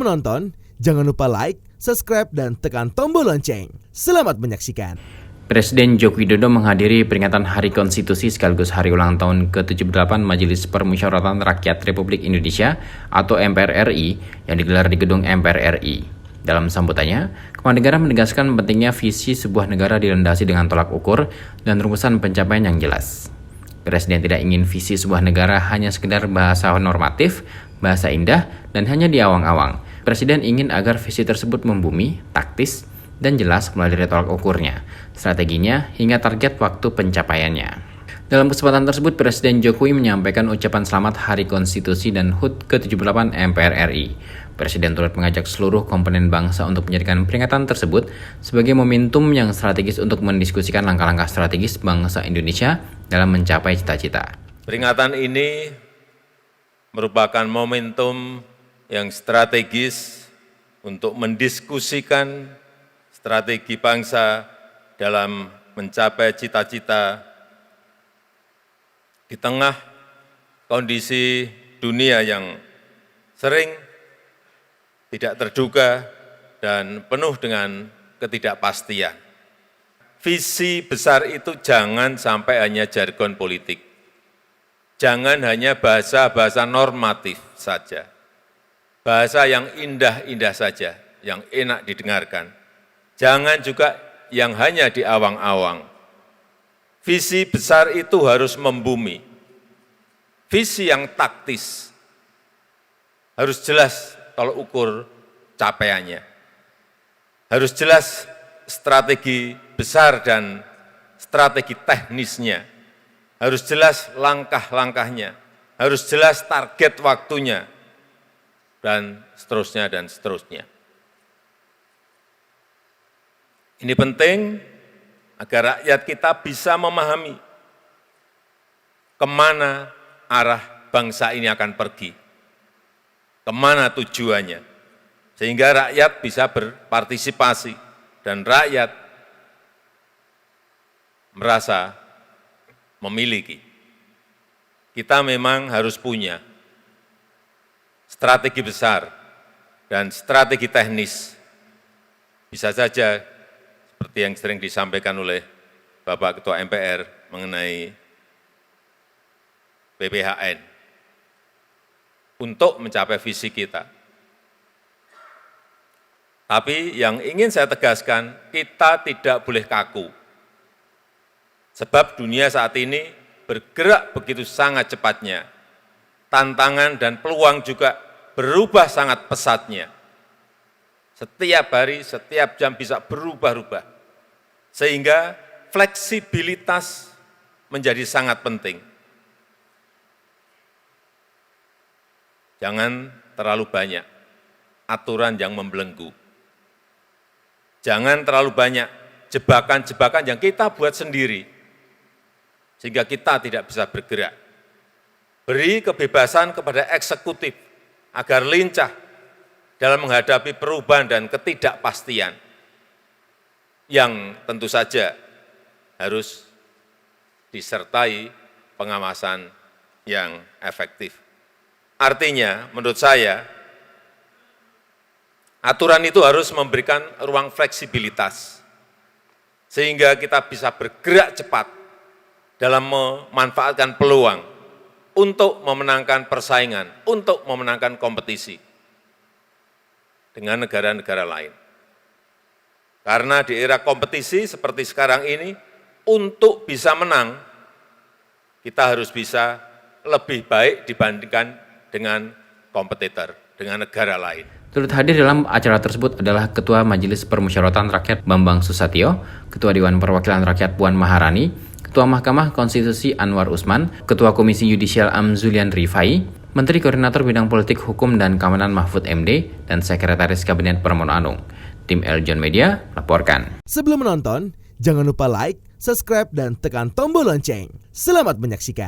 Sebelum menonton, jangan lupa like, subscribe, dan tekan tombol lonceng. Selamat menyaksikan. Presiden Joko Widodo menghadiri peringatan Hari Konstitusi sekaligus hari ulang tahun ke-78 Majelis Permusyawaratan Rakyat Republik Indonesia atau MPR RI yang digelar di Gedung MPR RI. Dalam sambutannya, Kepala Negara menegaskan pentingnya visi sebuah negara dilandasi dengan tolak ukur dan rumusan pencapaian yang jelas. Presiden tidak ingin visi sebuah negara hanya sekedar bahasa normatif, bahasa indah, dan hanya di awang-awang. Presiden ingin agar visi tersebut membumi, taktis, dan jelas mulai dari tolak ukurnya, strateginya, hingga target waktu pencapaiannya. Dalam kesempatan tersebut, Presiden Jokowi menyampaikan ucapan selamat Hari Konstitusi dan HUT ke-78 MPR RI. Presiden turut mengajak seluruh komponen bangsa untuk menjadikan peringatan tersebut sebagai momentum yang strategis untuk mendiskusikan langkah-langkah strategis bangsa Indonesia dalam mencapai cita-cita. Peringatan ini merupakan momentum yang strategis untuk mendiskusikan strategi bangsa dalam mencapai cita-cita di tengah kondisi dunia yang sering tidak terduga dan penuh dengan ketidakpastian. Visi besar itu jangan sampai hanya jargon politik. Jangan hanya bahasa-bahasa normatif saja. Bahasa yang indah-indah saja, yang enak didengarkan. Jangan juga yang hanya di awang-awang. Visi besar itu harus membumi. Visi yang taktis harus jelas tolak ukur capaiannya. Harus jelas strategi besar dan strategi teknisnya. Harus jelas langkah-langkahnya. Harus jelas target waktunya. Dan seterusnya dan seterusnya. Ini penting agar rakyat kita bisa memahami kemana arah bangsa ini akan pergi, kemana tujuannya, sehingga rakyat bisa berpartisipasi dan rakyat merasa memiliki. Kita memang harus punya strategi besar dan strategi teknis. Bisa saja seperti yang sering disampaikan oleh Bapak Ketua MPR mengenai BPHN untuk mencapai visi kita. Tapi yang ingin saya tegaskan, kita tidak boleh kaku. Sebab dunia saat ini bergerak begitu sangat cepatnya. Tantangan dan peluang juga berubah sangat pesatnya. Setiap hari, setiap jam bisa berubah-ubah. Sehingga fleksibilitas menjadi sangat penting. Jangan terlalu banyak aturan yang membelenggu. Jangan terlalu banyak jebakan-jebakan yang kita buat sendiri. Sehingga kita tidak bisa bergerak. Beri kebebasan kepada eksekutif agar lincah dalam menghadapi perubahan dan ketidakpastian yang tentu saja harus disertai pengawasan yang efektif. Artinya, menurut saya, aturan itu harus memberikan ruang fleksibilitas, sehingga kita bisa bergerak cepat dalam memanfaatkan peluang untuk memenangkan persaingan, untuk memenangkan kompetisi dengan negara-negara lain. Karena di era kompetisi seperti sekarang ini, untuk bisa menang, kita harus bisa lebih baik dibandingkan dengan kompetitor, dengan negara lain. Turut hadir dalam acara tersebut adalah Ketua Majelis Permusyawaratan Rakyat Bambang Susatyo, Ketua Dewan Perwakilan Rakyat Puan Maharani, Ketua Mahkamah Konstitusi Anwar Usman, Ketua Komisi Yudisial Amzulian Rifai, Menteri Koordinator Bidang Politik Hukum dan Keamanan Mahfud MD, dan Sekretaris Kabinet Pramono Anung. Tim Eljon Media melaporkan. Sebelum menonton, jangan lupa like, subscribe, dan tekan tombol lonceng. Selamat menyaksikan.